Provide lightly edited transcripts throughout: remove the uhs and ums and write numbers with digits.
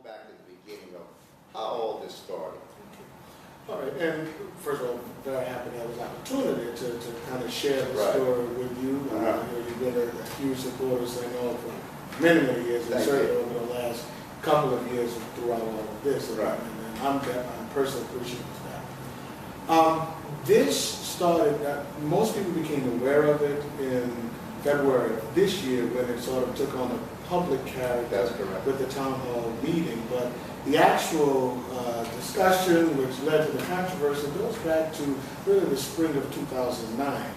back to the beginning of how all this started. All right, and first of all, very happy to have this opportunity to kind of share the Right. story with you. You know, you've been a huge supporter of St. Aug for many, many years, and Thank certainly you. over the last couple of years throughout all of this. And, Right. and I'm personally appreciative of that. This started, most people became aware of it in February of this year when it sort of took on a public character. That's correct. With the town hall meeting, but the actual discussion which led to the controversy goes back to really the spring of 2009.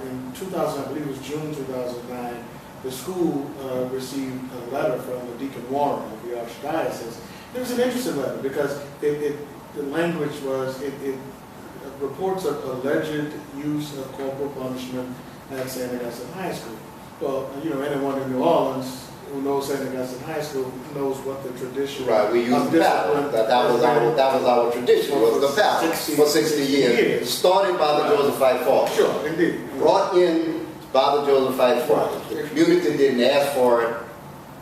In 2000, I believe it was June 2009, the school received a letter from the Deacon Warren of the Archdiocese. It was an interesting letter because the language was, it reports of alleged use of corporal punishment at St. Augustine High School. Well, you know, anyone in New Orleans who knows St. Augustine High School knows what the tradition. Right, we used the paddle. That was our tradition, was the paddle for 60 years. Started by the Josephite Fathers. Sure, indeed. Brought in by the Josephite Fathers. The community didn't ask for it.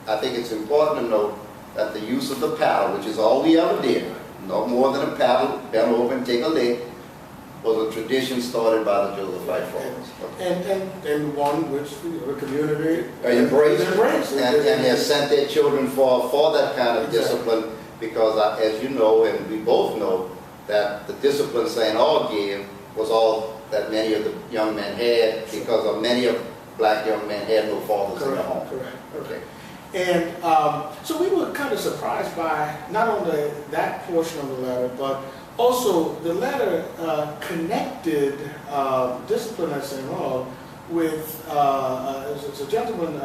I think it's important to note that the use of the paddle, which is all we ever did, no more than a paddle, bend over and take a lick, was a tradition started by the Josephite Fathers. And one which the community embraced and has sent their children for that kind of discipline, because as you know, and we both know, that the discipline St. Aug gave was all that many of the young men had, because of many of black young men had no fathers in their home. Correct. Okay. And so we were kind of surprised by not only that portion of the letter, but also the letter connected discipline at St. Aug with it's a gentleman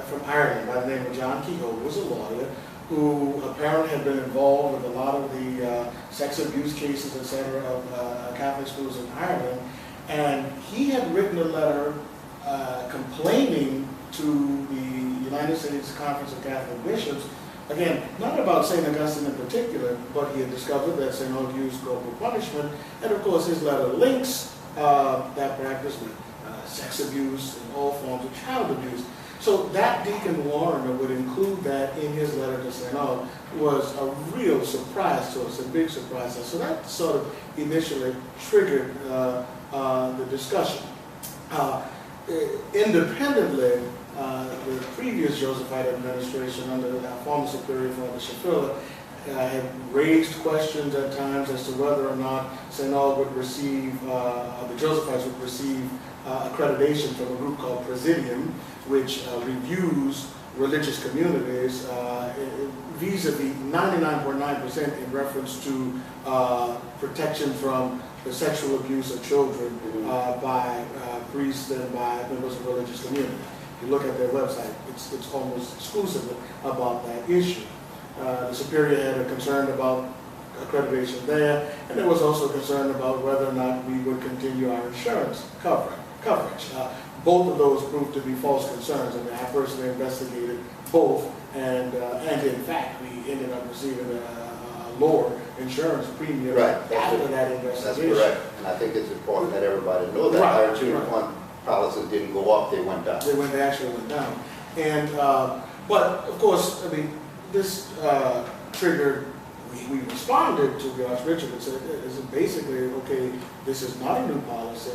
from Ireland by the name of John Kehoe, who was a lawyer, who apparently had been involved with a lot of the sex abuse cases, etc., of Catholic schools in Ireland. And he had written a letter complaining to the United States Conference of Catholic Bishops, again, not about St. Augustine in particular, but he had discovered that St. Aug used corporal punishment, and of course his letter links that practice with sex abuse and all forms of child abuse. So that Deacon Warren would include that in his letter to St. Aug was a real surprise to us, a big surprise to us. So that sort of initially triggered the discussion. Independently, the previous Josephite administration under the former Superior Father Shafila had raised questions at times as to whether or not St. Aug would receive, the Josephites would receive accreditation from a group called Presidium, which reviews religious communities vis-a-vis 99.9% in reference to protection from the sexual abuse of children by priests and by members of religious community. If you look at their website, it's almost exclusively about that issue. The Superior had a concern about accreditation there, and there was also concern about whether or not we would continue our insurance coverage. Both of those proved to be false concerns. I mean, I personally investigated both, and in fact, we ended up receiving a lower insurance premium after that investigation. That's correct, and I think it's important that everybody know that our 2-to-1 policies didn't go up; they went down. They actually went down, and but of course, I mean, this triggered. We responded to the Archbishop and said, "Is it basically okay? This is not a new policy.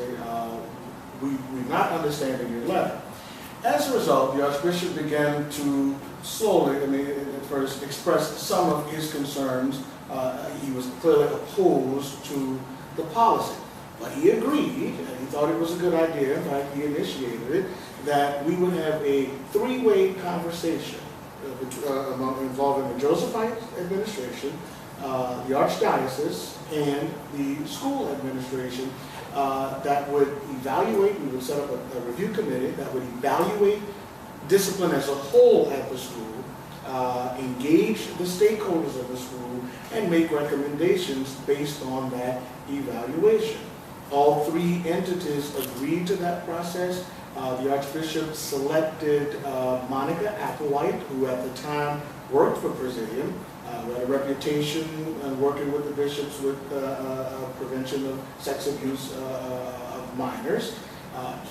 We're not understanding your letter." As a result, the Archbishop began to slowly, I mean, at first express some of his concerns. He was clearly opposed to the policy, but he agreed, and he thought it was a good idea. In fact, he initiated it, that we would have a three-way conversation involving the Josephite administration, the Archdiocese, and the school administration that would evaluate. We would set up a review committee that would evaluate discipline as a whole at the school, engage the stakeholders of the school, and make recommendations based on that evaluation. All three entities agreed to that process. The Archbishop selected Monica Applewhite, who at the time worked for Presidium, who had a reputation in working with the bishops with prevention of sex abuse of minors.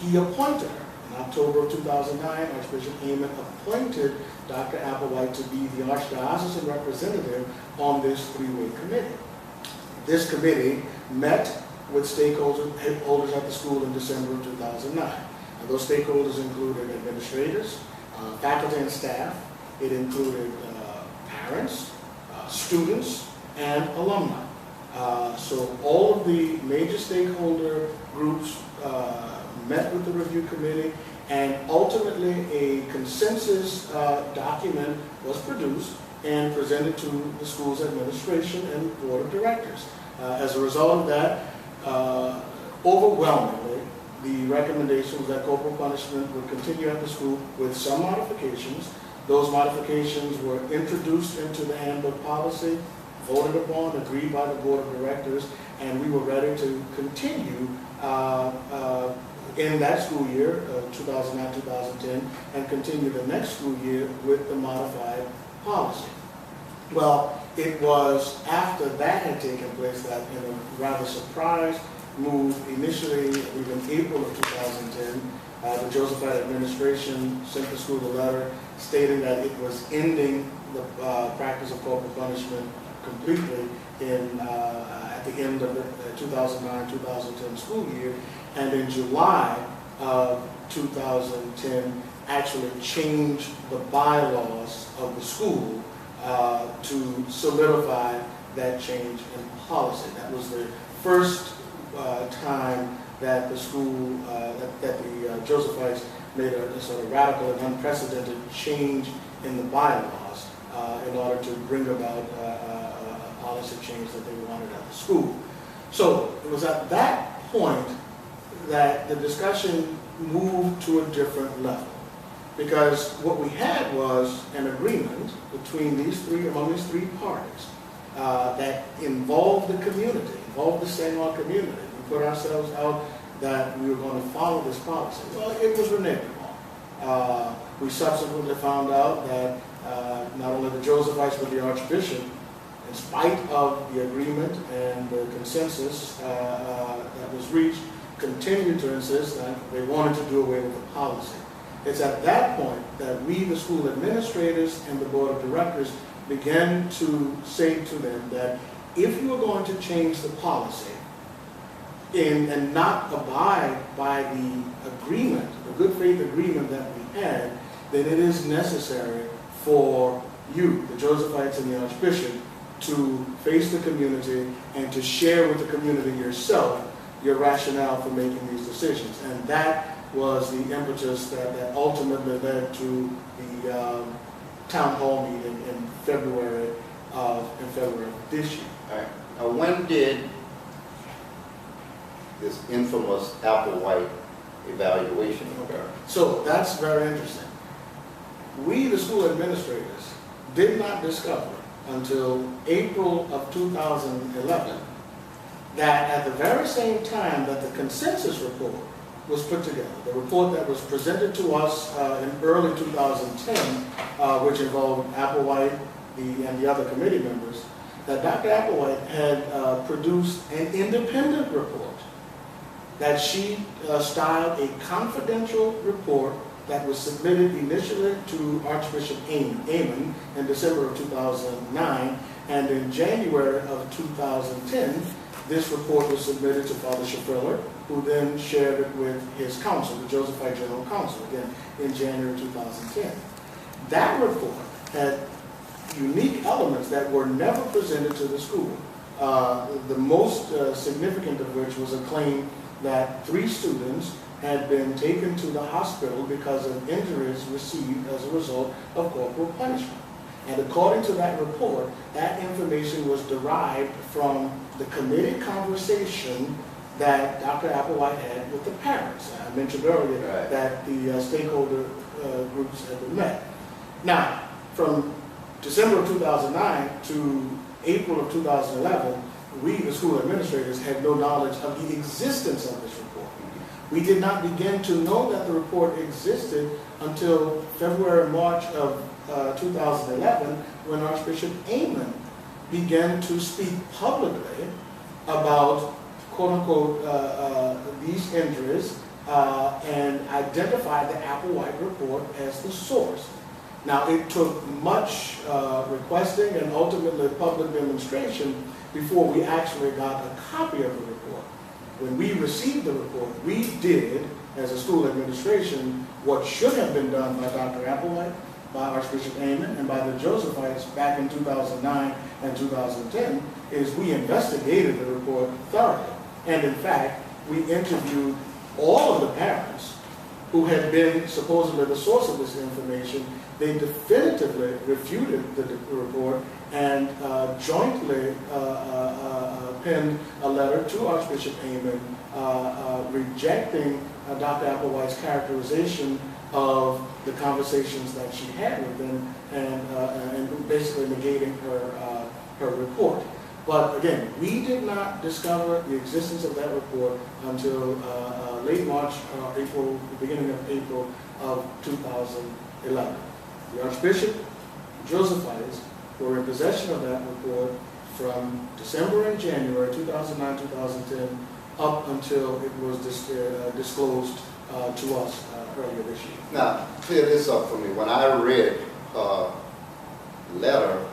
He appointed her. In October of 2009, Archbishop Amon appointed Dr. Applewhite to be the archdiocesan representative on this three-way committee. This committee met with stakeholders at the school in December of 2009. And those stakeholders included administrators, faculty and staff. It included parents, students, and alumni. So all of the major stakeholder groups met with the review committee, and ultimately a consensus document was produced and presented to the school's administration and board of directors. As a result of that, overwhelmingly, the recommendation was that corporal punishment would continue at the school with some modifications. Those modifications were introduced into the handbook policy, voted upon, agreed by the board of directors, and we were ready to continue in that school year, 2009-2010, and continue the next school year with the modified policy. Well, it was after that had taken place that, in a rather surprise move, initially, in April of 2010, the Josephite administration sent the school a letter stating that it was ending the practice of corporal punishment completely at the end of the 2009-2010 school year, and in July of 2010 actually changed the bylaws of the school to solidify that change in policy. That was the first time that the school, that the Josephites made a sort of radical and unprecedented change in the bylaws in order to bring about a policy change that they wanted at the school. So it was at that point that the discussion moved to a different level, because what we had was an agreement between among these three parties that involved the community, involved the Sangha community. We put ourselves out that we were going to follow this policy. Well, it was reneged upon. We subsequently found out that not only the Josephites but the Archbishop, in spite of the agreement and the consensus that was reached, continued to insist that they wanted to do away with the policy. It's at that point that we, the school administrators and the board of directors, began to say to them that if you are going to change the policy and not abide by the agreement, the good faith agreement that we had, then it is necessary for you, the Josephites and the Archbishop, to face the community and to share with the community yourself your rationale for making these decisions. And that was the impetus that ultimately led to the town hall meeting in February of this year. All right. Now, when did this infamous Applewhite evaluation occur? So that's very interesting. We, the school administrators, did not discover until April of 2011 that at the very same time that the consensus report was put together, the report that was presented to us in early 2010, which involved Applewhite and the other committee members, that Dr. Applewhite had produced an independent report that she styled a confidential report that was submitted initially to Archbishop Amon in December of 2009, and in January of 2010, this report was submitted to Father Raphael, who then shared it with his council, the Josephite General Council, again in January 2010. That report had unique elements that were never presented to the school. The most significant of which was a claim that 3 students had been taken to the hospital because of injuries received as a result of corporal punishment. And according to that report, that information was derived from the committee conversation that Dr. Applewhite had with the parents. I mentioned earlier that the stakeholder groups had been met. Now, from December of 2009 to April of 2011, we, the school administrators, had no knowledge of the existence of this report. We did not begin to know that the report existed until February, March of 2011, when Archbishop Amon began to speak publicly about, quote unquote, these injuries and identified the Applewhite report as the source. Now, it took much requesting and ultimately public demonstration before we actually got a copy of the report. When we received the report, we did, as a school administration, what should have been done by Dr. Applewhite, by Archbishop Amon, and by the Josephites back in 2009 and 2010, is we investigated the report thoroughly. And in fact, we interviewed all of the parents who had been supposedly the source of this information. They definitively refuted the report and jointly penned a letter to Archbishop Amon rejecting Dr. Applewhite's characterization of the conversations that she had with them and basically negating her report. But again, we did not discover the existence of that report until late March, April, the beginning of April of 2011. The Archbishop, Josephites, were in possession of that report from December and January 2009, 2010, up until it was disclosed to us earlier this year. Now, clear this up for me. When I read the letter,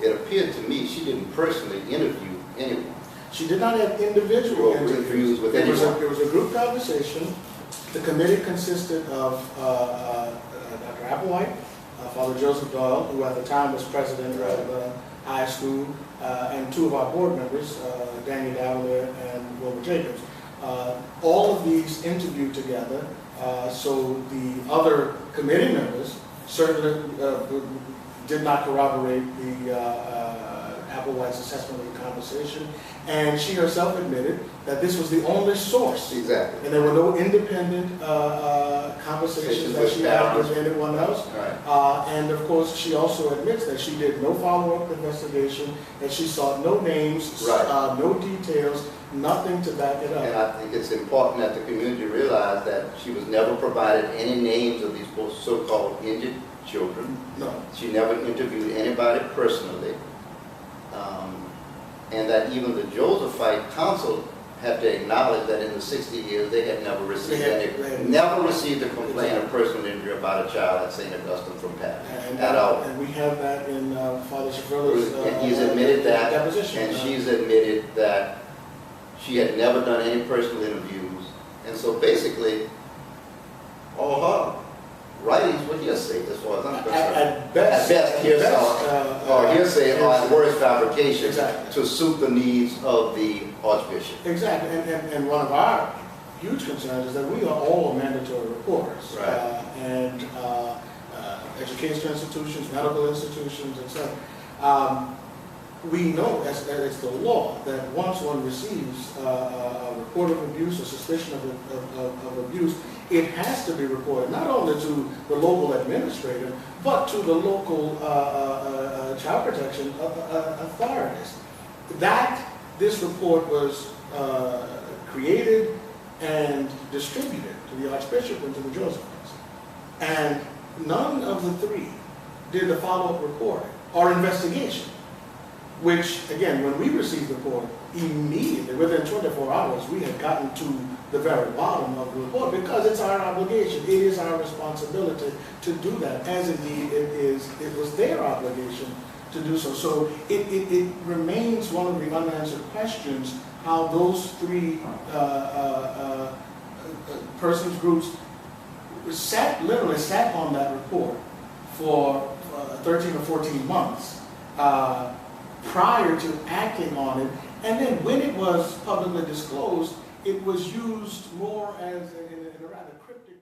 it appeared to me she didn't personally interview anyone. She did not have individual interviews with anyone. It was a group conversation. The committee consisted of Dr. Applewhite, Father Joseph Doyle, who at the time was president of the high school, and two of our board members, Danny Davalier and Wilbur Jacobs. All of these interviewed together, so the other committee members certainly did not corroborate the Applewhite's assessment of the conversation, and she herself admitted that this was the only source. Exactly. And there were no independent conversations that she had with anyone else. Right. And of course, she also admits that she did no follow-up investigation, that she sought no names, right. No details, nothing to back it up. And I think it's important that the community realize that she was never provided any names of these so-called injured children. No. She never interviewed anybody personally. And that even the Josephite Council had to acknowledge that in the 60 years they had never received received a complaint of personal injury about a child at St. Augustine from Pat at all. And we have that in Father Shavilla's and he's admitted that, deposition. and she's admitted that she had never done any personal interviews. And so basically, all her writings were hearsay as far as I'm concerned. At best hearsay, or hearsay, or at worst fabrication, exactly, to suit the needs of the Archbishop. Exactly, and one of our huge concerns is that we are all mandatory reporters. Right. And educational institutions, medical institutions, etc. We know, as it's the law, that once one receives a report of abuse or suspicion of abuse, it has to be reported not only to the local administrator, but to the local child protection authorities. This report was created and distributed to the Archbishop and to the Josephites. And none of the three did a follow-up report or investigation, which, again, when we received the report, immediately, within 24 hours, we had gotten to the very bottom of the report, because it's our obligation, it is our responsibility to do that, as indeed it was their obligation to do so. So it remains one of the unanswered questions how those three persons groups literally sat on that report for 13 or 14 months prior to acting on it, and then when it was publicly disclosed, it was used more as in a rather cryptic